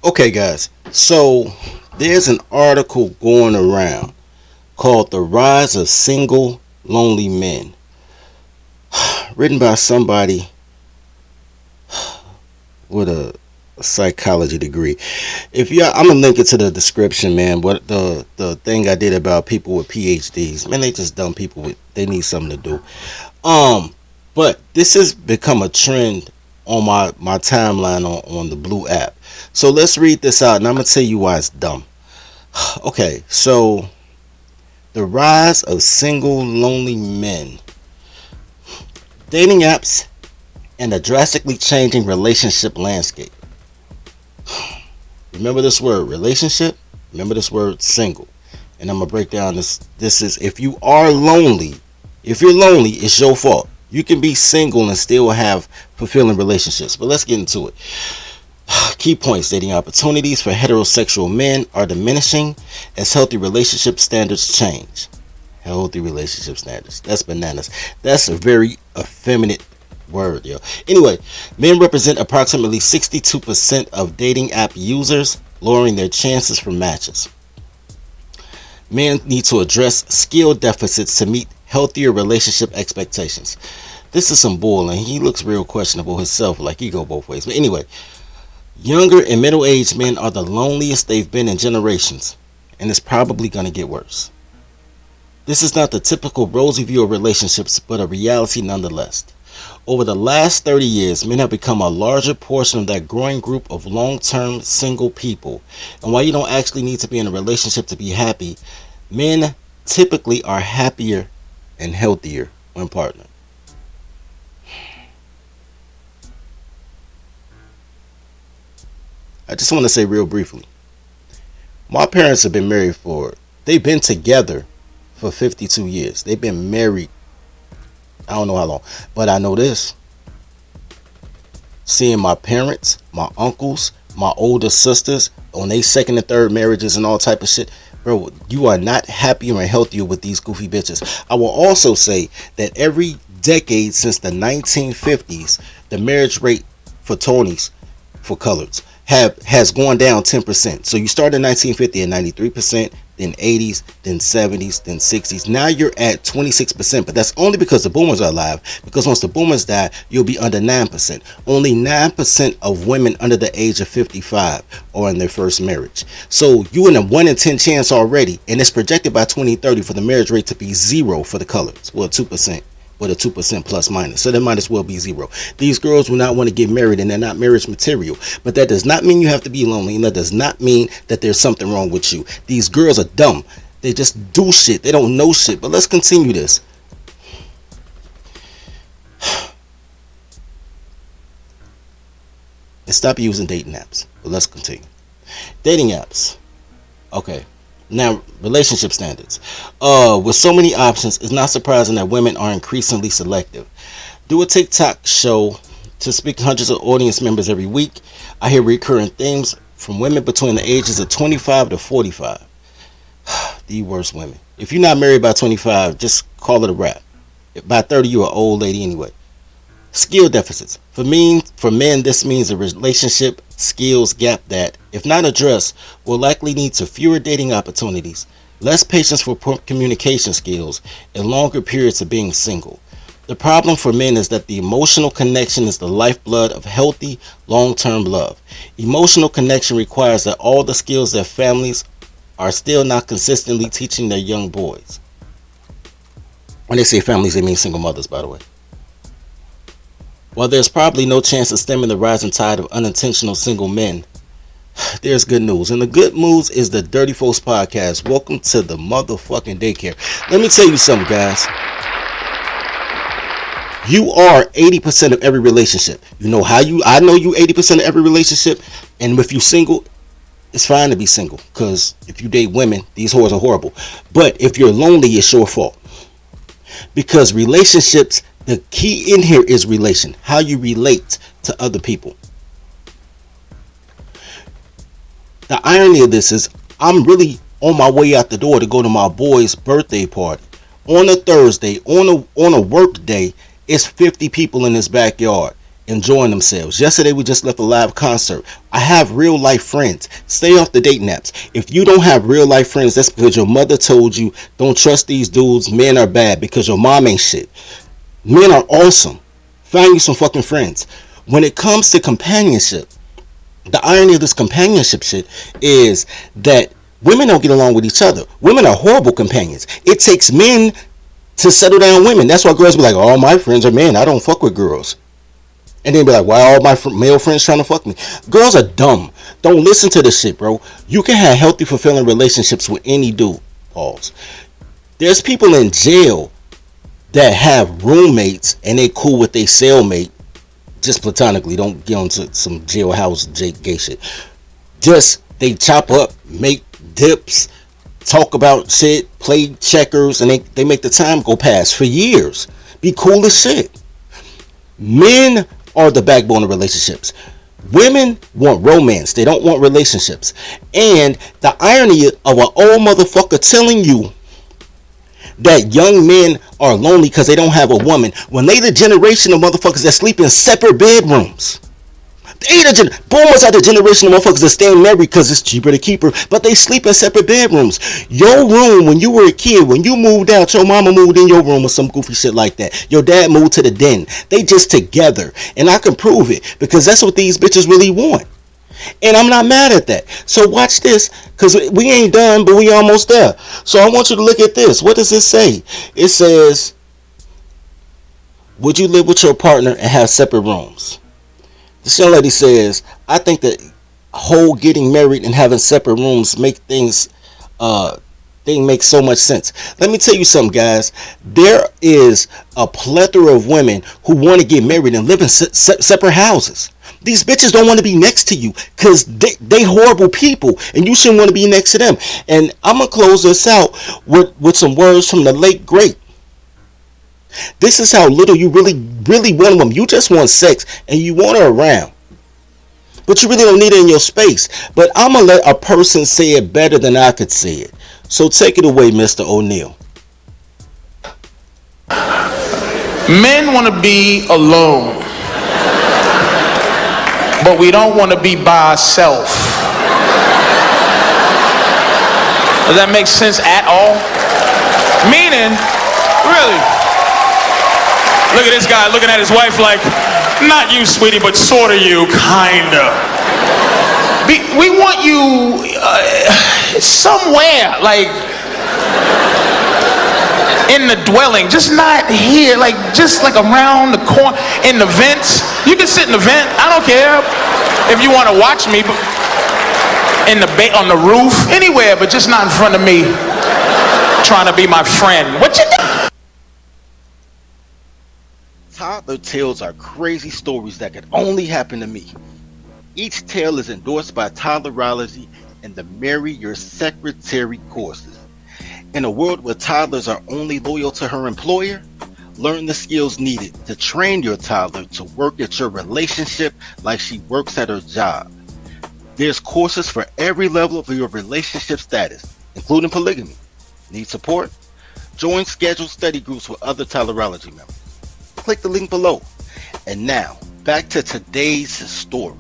Okay, guys. So there's an article going around called "The Rise of Single Lonely Men," written by somebody with a psychology degree. If you, I'm gonna link it to the description, man. What the thing I did about people with PhDs, man, they just dumb people with. They need something to do. But this has become a trend on my timeline on the Blue app. So let's read this out, and I'm gonna tell you why it's dumb. Okay, so the rise of single lonely men, dating apps, and a drastically changing relationship landscape. Remember this word relationship. Remember this word single. And I'm gonna break down this. This is if you are lonely. If you're lonely, it's your fault. You can be single and still have fulfilling relationships. But let's get into it. Key points: dating opportunities for heterosexual men are diminishing as healthy relationship standards change. Healthy relationship standards. That's bananas. That's a very effeminate word, yo. Anyway, men represent approximately 62% of dating app users, lowering their chances for matches. Men need to address skill deficits to meet healthier relationship expectations. This is some bull, and he looks real questionable himself, like he go both ways. But anyway, younger and middle-aged men are the loneliest they've been in generations, and it's probably going to get worse. This is not the typical rosy view of relationships, but a reality nonetheless. Over the last 30 years, men have become a larger portion of that growing group of long-term single people. And while you don't actually need to be in a relationship to be happy, men typically are happier and healthier when partnered. I just want to say real briefly, my parents have been married they've been together for 52 years. They've been married, I don't know how long, but I know this. Seeing my parents, my uncles, my older sisters on their second and third marriages and all type of shit, bro, you are not happier and healthier with these goofy bitches. I will also say that every decade since the 1950s, the marriage rate for Tonys, for coloreds, has gone down 10%. So you started in 1950 at 93%, then 80s, then 70s, then 60s. Now you're at 26%, but that's only because the boomers are alive. Because once the boomers die, you'll be under 9%. Only 9% of women under the age of 55 are in their first marriage. So you in a 1 in 10 chance already, and it's projected by 2030 for the marriage rate to be 0 for the coloreds. Well, 2%. With a 2% plus minus, so that might as well be 0. These girls will not want to get married, and they're not marriage material. But that does not mean you have to be lonely, and that does not mean that there's something wrong with you. These girls are dumb. They just do shit. They don't know shit. But let's continue this. And stop using dating apps. But let's continue. Dating apps. Okay. Now, relationship standards. With so many options, it's not surprising that women are increasingly selective. Do a TikTok show to speak to hundreds of audience members every week. I hear recurring themes from women between the ages of 25 to 45. The worst women. If you're not married by 25, just call it a wrap. By 30, you're an old lady anyway. Skill deficits. For men, this means a relationship skills gap that, if not addressed, will likely lead to fewer dating opportunities, less patience for communication skills, and longer periods of being single. The problem for men is that the emotional connection is the lifeblood of healthy, long-term love. Emotional connection requires that all the skills that families are still not consistently teaching their young boys. When they say families, they mean single mothers, by the way. While there's probably no chance of stemming the rising tide of unintentional single men, there's good news. And the good news is the Dirty Folks Podcast. Welcome to the motherfucking daycare. Let me tell you something, guys. You are 80% of every relationship. You know how I know you 80% of every relationship. And if you single, it's fine to be single. Because if you date women, these whores are horrible. But if you're lonely, it's your fault. Because relationships, the key in here is relation. How you relate to other people. The irony of this is I'm really on my way out the door to go to my boy's birthday party. On a Thursday, on a work day, it's 50 people in his backyard. enjoying themselves. Yesterday we just left a live concert. I have real life friends. Stay off the dating apps. If you don't have real life friends, that's because your mother told you don't trust these dudes. Men are bad because your mom ain't shit. Men are awesome. Find you some fucking friends. When it comes to companionship, the irony of this companionship shit is that women don't get along with each other. Women are horrible companions. It takes men to settle down women. That's why girls be like, all my friends are men. I don't fuck with girls. And then be like, why all my male friends trying to fuck me? Girls are dumb. Don't listen to this shit, bro. You can have healthy, fulfilling relationships with any dude. Pause. There's people in jail that have roommates and they cool with their cellmate just platonically. Don't get onto some jailhouse gay shit. Just they chop up, make dips, talk about shit, play checkers, and they make the time go past for years. Be cool as shit. Men are the backbone of relationships. Women want romance. They don't want relationships. And the irony of an old motherfucker telling you that young men are lonely because they don't have a woman when they the generation of motherfuckers that sleep in separate bedrooms. Boomers are the generation of motherfuckers that stay married because it's cheaper to keep her, but they sleep in separate bedrooms. Your room when you were a kid, when you moved out, your mama moved in your room or some goofy shit like that. Your dad moved to the den. They just together, and I can prove it because that's what these bitches really want. And I'm not mad at that. So watch this, because we ain't done, but we almost there. So I want you to look at this. What does this say? It says, would you live with your partner and have separate rooms? This young lady says, I think that whole getting married and having separate rooms make things make so much sense. Let me tell you something, guys. There is a plethora of women who want to get married and live in separate houses. These bitches don't want to be next to you because they horrible people and you shouldn't want to be next to them. And I'm going to close this out with some words from the late great. This is how little you really want a woman. You just want sex and you want her around, but you really don't need it in your space. But I'm going to let a person say it better than I could say it. So take it away, Mr. O'Neill. Men want to be alone, but we don't want to be by ourselves. Does that make sense at all? Meaning, really, look at this guy looking at his wife like, not you, sweetie, but sort of you, kinda. We want you somewhere, like in the dwelling, just not here, like just like around the corner, in the vents. You can sit in the vent, I don't care if you want to watch me, but in the on the roof, anywhere, but just not in front of me, trying to be my friend. What you do? Toddler tales are crazy stories that could only happen to me. Each tale is endorsed by Toddlerology and the Marry Your Secretary courses. In a world where toddlers are only loyal to her employer, learn the skills needed to train your toddler to work at your relationship like she works at her job. There's courses for every level of your relationship status, including polygamy. Need support? Join scheduled study groups with other Toddlerology members. Click the link below. And now, back to today's story.